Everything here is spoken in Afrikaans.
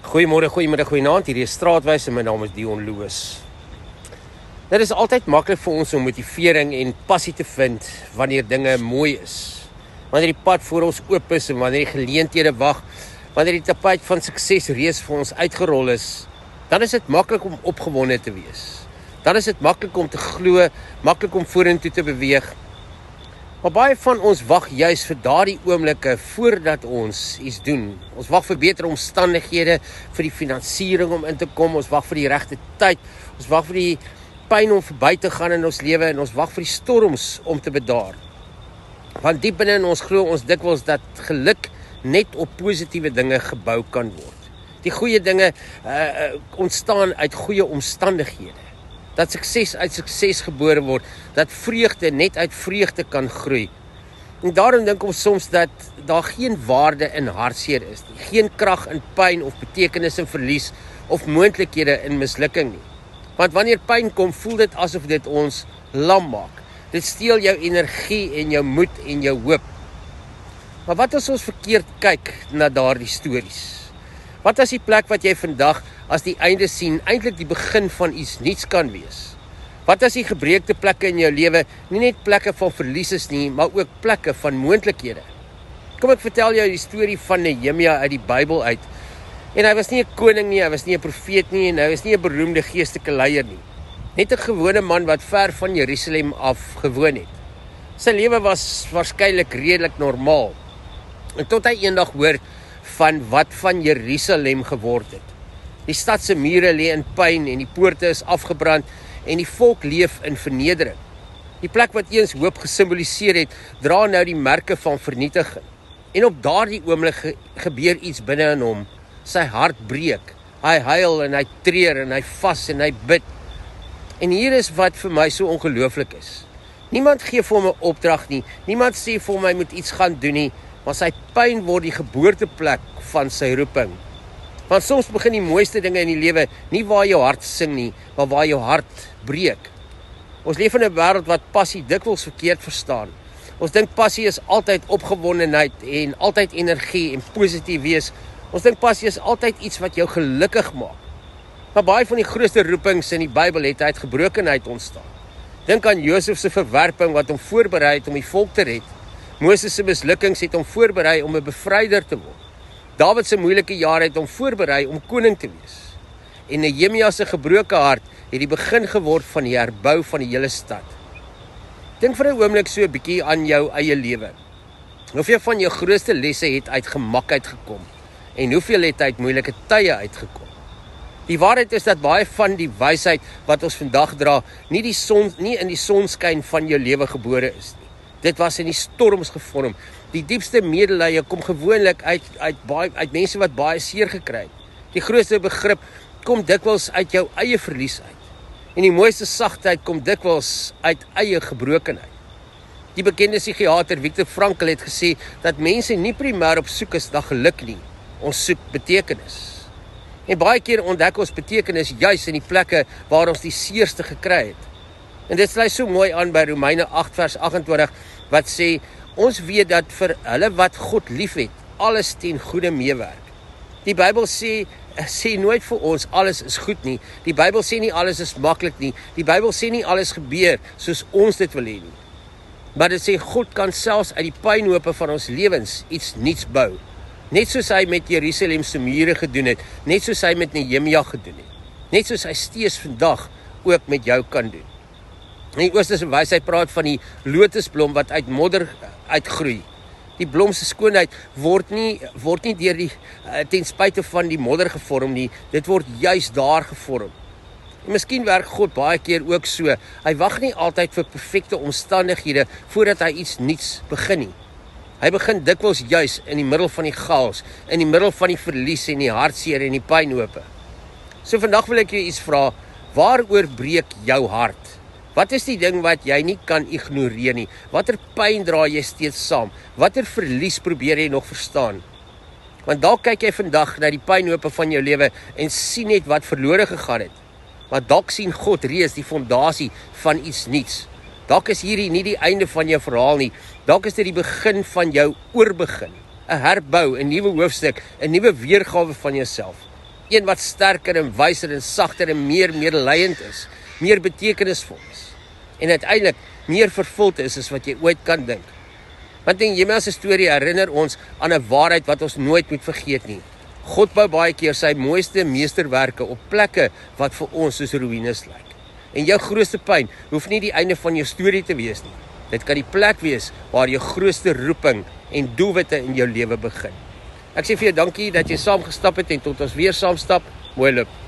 Goeiemôre, goeienaand, hier is Straatwys en my naam is Dion Loos. Dit is altyd maklik vir ons om motivering en passie te vind wanneer dinge mooi is. Wanneer die pad voor ons oop is en wanneer die geleenthede wag, wanneer die tapijt van sukses reeds vir ons uitgerol is, dan is dit maklik om opgewonde te wees. Dan is dit maklik om te glo, maklik om vorentoe te beweeg. Maar baie van ons wag juis vir daardie oomblikke voordat ons iets doen. Ons wag vir beter omstandighede, vir die finansiering om in te kom, ons wag vir die regte tyd, ons wag vir die pyn om verby te gaan in ons lewe en ons wag vir die storms om te bedaar. Want diep binne in ons glo ons dikwels dat geluk net op positiewe dinge gebou kan word. Die goeie dinge ontstaan uit goeie omstandighede. Dat sukses uit sukses gebore word, dat vreugde net uit vreugde kan groei. En daarom dink ons soms dat daar geen waarde in hartseer is nie, geen krag in pyn of betekenis in verlies of moontlikhede in mislukking nie. Want wanneer pyn kom, voel dit asof dit ons lam maak. Dit steel jou energie en jou moed en jou hoop. Maar wat as ons verkeerd kyk na daardie stories? Wat as die plek wat jy vandag as die einde sien, eintlik die begin van iets nuuts kan wees? Wat as die gebreekte plekke in jou lewe nie net plekke van verlies is nie, maar ook plekke van moontlikhede? Kom ek vertel jou die storie van Nehemia uit die Bybel uit. En hy was nie 'n koning nie, hy was nie 'n profeet nie, en hy was nie 'n beroemde geestelike leier nie. Net 'n gewone man wat ver van Jerusalem af gewoon het. Sy lewe was waarskynlik redelik normaal. En tot hy eendag hoor van wat van Jerusalem geword het. Die stad se mure lê in pyn en die poorte is afgebrand en die volk leef in vernedering. Die plek wat eens hoop gesimboliseer het, dra nou die merke van vernietiging. En op daardie oomblik gebeur iets binne in hom. Sy hart breek. Hy huil en hy treur en hy vas en hy bid. En hier is wat vir my so ongelooflik is. Niemand gee vir hom 'n opdrag nie. Niemand sê vir hom hy moet iets gaan doen nie. Maar sy pyn word die geboorteplek van sy roeping. Want soms begin die mooiste dinge in die lewe nie waar jou hart sing nie, maar waar jou hart breek. Ons leef in 'n wêreld wat passie dikwels verkeerd verstaan. Ons dink passie is altyd opgewondenheid en altyd energie en positief wees. Ons dink passie is altyd iets wat jou gelukkig maak. Maar baie van die grootste roepings in die Bybel het uit gebrokenheid ontstaan. Dink aan Josef se verwerping wat hom voorberei het om die volk te red. Moses se mislukkings het hom voorberei om 'n bevryder te word. Dawid se moeilike jare het hom voorberei om koning te wees. En Nehemia se gebroke hart het die begin geword van die herbou van die hele stad. Dink vir 'n oomblik so 'n bietjie aan jou eie lewe. Hoeveel van jou grootste lesse het uit gemak uitgekom en hoeveel het uit moeilike tye uitgekom? Die waarheid is dat baie van die wysheid wat ons vandag dra, nie in die sonskyn van jou lewe gebore is nie. Dit was in die storms gevorm. Die diepste medelee kom gewoonlik uit mense wat baie seer gekry het. Die grootste begrip kom dikwels uit jou eie verlies uit. En die mooiste sagtheid kom dikwels uit eie gebrokenheid. Die bekende psigiater Viktor Frankl het gesê dat mense nie primêr op soek is na geluk nie. Ons soek betekenis. En baie keer ontdek ons betekenis juis in die plekke waar ons die seerste gekry het. En dit sluit so mooi aan by Romeine 8 vers 28 wat sê, ons weet dat vir hulle wat God liefhet, alles ten goeie meewerk. Die Bybel sê nooit vir ons alles is goed nie. Die Bybel sê nie alles is maklik nie. Die Bybel sê nie alles gebeur soos ons dit wil hê nie. Maar dit sê God kan selfs uit die pynhope van ons lewens iets nuuts bou. Net soos hy met Jerusalem se mure gedoen het, net soos hy met Nehemia gedoen het. Net soos hy steeds vandag ook met jou kan doen. En die Oosterse wysheid praat van die lotusblom wat uit modder uitgroei. Die blom se skoonheid word nie deur ten spyte van die modder gevorm nie, dit word juis daar gevorm. En miskien werk God baie keer ook so. Hy wag nie altyd vir perfekte omstandighede voordat hy iets nuuts begin nie. Hy begin dikwels juis in die middel van die chaos, in die middel van die verlies en die hartseer en die pynhope. So vandag wil ek jou iets vra, waaroor breek jou hart? Wat is die ding wat jy nie kan ignoreer nie? Watter pyn dra jy steeds saam? Watter verlies probeer jy nog verstaan? Want dalk kyk jy vandag na die pynhope van jou lewe en sien net wat verlore gegaan het. Maar dalk sien God reeds die fondasie van iets nuuts. Dalk is hierdie nie die einde van jou verhaal nie. Dalk is dit die begin van jou oorbegin. 'n herbou, 'n nuwe hoofstuk, 'n nuwe weergawe van jouself. Een wat sterker en wyser en sagter en meer medelydend is, meer betekenisvol is en uiteindelik meer vervuld is as wat jy ooit kan dink. Want in Nehemia se storie herinner ons aan 'n waarheid wat ons nooit moet vergeet nie. God bou baie keer sy mooiste meesterwerke op plekke wat vir ons soos ruïnes lyk. En jou grootste pyn hoef nie die einde van jou storie te wees nie. Dit kan die plek wees waar jou grootste roeping en doelwitte in jou lewe begin. Ek sê vir jou dankie dat jy saam gestap het en tot ons weer saam stap. Mooi loop.